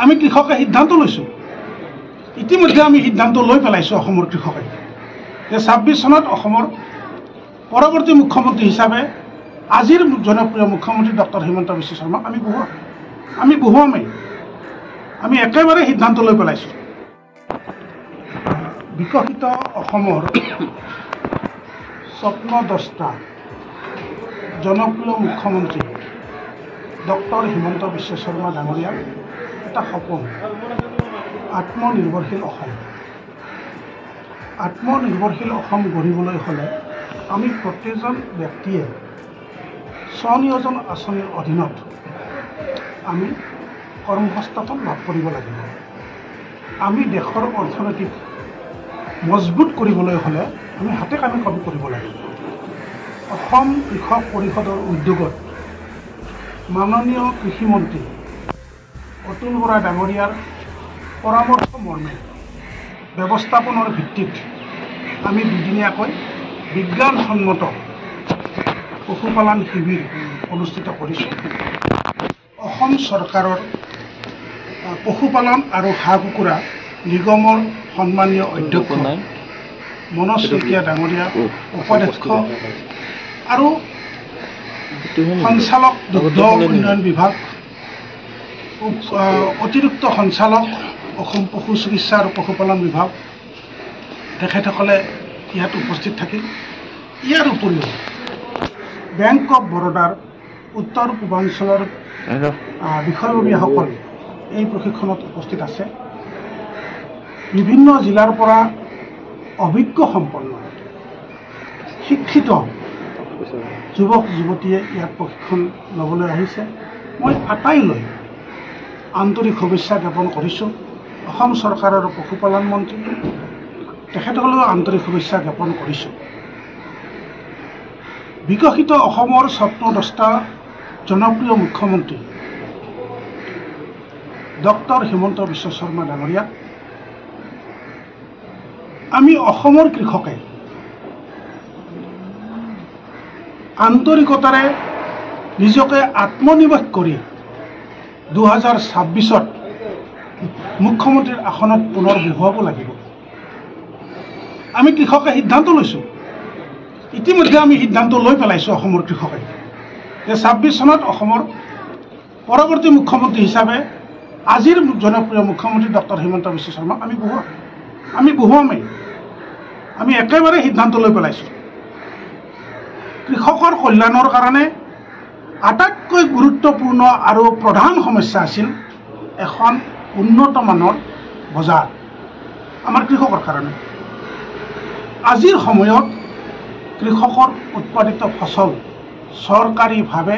আমি কৃষকে সিদ্ধান্ত লৈছোঁ, ইতিমধ্যে আমি সিদ্ধান্ত লৈ পেলাইছোঁ অসমৰ কৃষকে যে ২৬ চনত অসমৰ পৰৱৰ্তী মুখ্যমন্ত্ৰী হিচাপে আজিৰ জনপ্ৰিয় মুখ্যমন্ত্ৰী ডক্টৰ হিমন্ত বিশ্ব শৰ্মাক আমি বহুৱামেই। আমি একেবাৰে সিদ্ধান্ত লৈ পেলাইছোঁ। বিকশিত অসমৰ স্বপ্নদ্ৰষ্টা জনপ্ৰিয় মুখ্যমন্ত্ৰী ডক্টৰ হিমন্ত বিশ্ব শৰ্মা ডাঙৰীয়াৰ এটা সপোন আত্মনিৰ্ভৰশীল অসম। আত্মনিৰ্ভৰশীল অসম গঢ়িবলৈ হ'লে আমি প্ৰত্যেকজন ব্যক্তিয়ে স্বনিয়োজন আঁচনিৰ অধীনত আমি কৰ্মসংস্থাপন লাভ কৰিব লাগিব। আমি দেশৰ অৰ্থনীতিক মজবুত কৰিবলৈ হ'লে আমি হাতে কামে কাম কৰিব লাগিব। অসম কৃষক পৰিষদৰ উদ্যোগত মাননীয় কৃষিমন্ত্ৰী অতুল বৰা ডাঙৰীয়াৰ পৰামৰ্শ মৰ্মে ব্যৱস্থাপনাৰ ভিত্তিত আমি দুদিনীয়াকৈ বিজ্ঞানসন্মত পশুপালন শিবিৰ অনুষ্ঠিত কৰিছোঁ। অসম চৰকাৰৰ পশুপালন আৰু হাঁহ কুকুৰা নিগমৰ সন্মানীয় অধ্যক্ষ মনোজ শইকীয়া ডাঙৰীয়া, উপাধ্যক্ষ আৰু সঞ্চালক দুগ্ধ উন্নয়ন বিভাগ, অতিৰিক্ত সঞ্চালক অসম পশু চিকিৎসা আৰু পশুপালন বিভাগ তেখেতসকলে ইয়াত উপস্থিত থাকিল। ইয়াৰ উপৰিও বেংক অৱ বৰোদাৰ উত্তৰ পূৰ্বাঞ্চলৰ বিষয়ববীয়াসকল এই প্ৰশিক্ষণত উপস্থিত আছে। বিভিন্ন জিলাৰ পৰা অভিজ্ঞ সম্পন্ন শিক্ষিত যুৱক যুৱতীয়ে ইয়াত প্ৰশিক্ষণ ল'বলৈ আহিছে। মই আটাইলৈ আন্তৰিক শুভেচ্ছা জ্ঞাপন কৰিছোঁ। অসম চৰকাৰৰ পশুপালন মন্ত্ৰী তেখেতসকলেও আন্তৰিক শুভেচ্ছা জ্ঞাপন কৰিছোঁ। বিকশিত অসমৰ স্বপ্নদ্ৰষ্টা জনপ্ৰিয় মুখ্যমন্ত্ৰী ডক্টৰ হিমন্ত বিশ্ব শৰ্মা ডাঙৰীয়া, আমি অসমৰ কৃষকে আন্তৰিকতাৰে নিজকে আত্মনিৰ্ভৰ কৰি ২০২৬ত মুখ্যমন্ত্ৰীৰ আসনত পুনৰ বহুৱাব লাগিব। আমি কৃষকে সিদ্ধান্ত লৈছোঁ, ইতিমধ্যে আমি সিদ্ধান্ত লৈ পেলাইছোঁ অসমৰ কৃষকে যে ২৬ চনত অসমৰ পৰৱৰ্তী মুখ্যমন্ত্ৰী হিচাপে আজিৰ জনপ্ৰিয় মুখ্যমন্ত্ৰী ডক্টৰ হিমন্ত বিশ্ব শৰ্মাক আমি বহুৱামেই। আমি একেবাৰে সিদ্ধান্ত লৈ পেলাইছোঁ। কৃষকৰ কল্যাণৰ কাৰণে আটাইতকৈ গুৰুত্বপূৰ্ণ আৰু প্ৰধান সমস্যা আছিল এখন উন্নত মানৰ বজাৰ আমাৰ কৃষকৰ কাৰণে। আজিৰ সময়ত কৃষকৰ উৎপাদিত ফচল চৰকাৰীভাৱে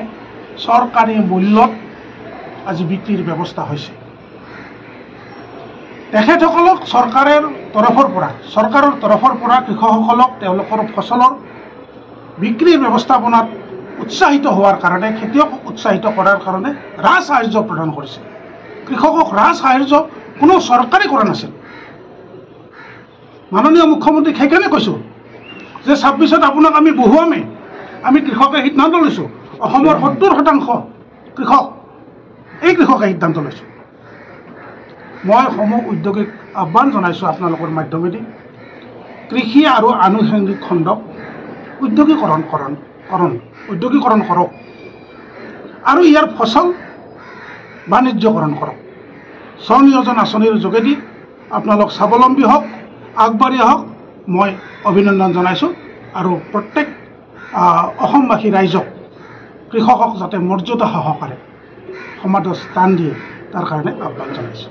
চৰকাৰী মূল্যত আজি বিক্ৰীৰ ব্যৱস্থা হৈছে। তেখেতসকলক চৰকাৰৰ তৰফৰ পৰা কৃষকসকলক তেওঁলোকৰ ফচলৰ বিক্ৰীৰ ব্যৱস্থাপনাত উৎসাহিত হোৱাৰ কাৰণে, খেতিয়কক উৎসাহিত কৰাৰ কাৰণে ৰাজসাহাৰ্য প্ৰদান কৰিছে। কৃষকক ৰাজসাহাৰ্য কোনো চৰকাৰে কৰা নাছিল। মাননীয় মুখ্যমন্ত্ৰীক সেইকাৰণে কৈছোঁ যে ২৬ত আপোনাক আমি বহুৱামেই। আমি কৃষকে সিদ্ধান্ত লৈছোঁ, অসমৰ ৭০% কৃষক এই কৃষকে সিদ্ধান্ত লৈছোঁ। মই সমূহ উদ্যোগীক আহ্বান জনাইছোঁ আপোনালোকৰ মাধ্যমেদি কৃষি আৰু আনুষংগিক খণ্ডক উদ্যোগীকৰণ কৰক আৰু ইয়াৰ ফচল বাণিজ্যকৰণ কৰক। স্বনিয়োজন আঁচনিৰ যোগেদি আপোনালোক স্বাৱলম্বী হওক, আগবাঢ়ি আহক, মই অভিনন্দন জনাইছোঁ। আৰু প্ৰত্যেক অসমবাসী ৰাইজক কৃষকক যাতে মৰ্যাদা সহকাৰে সমাজত স্থান দিয়ে তাৰ কাৰণে আহ্বান জনাইছোঁ।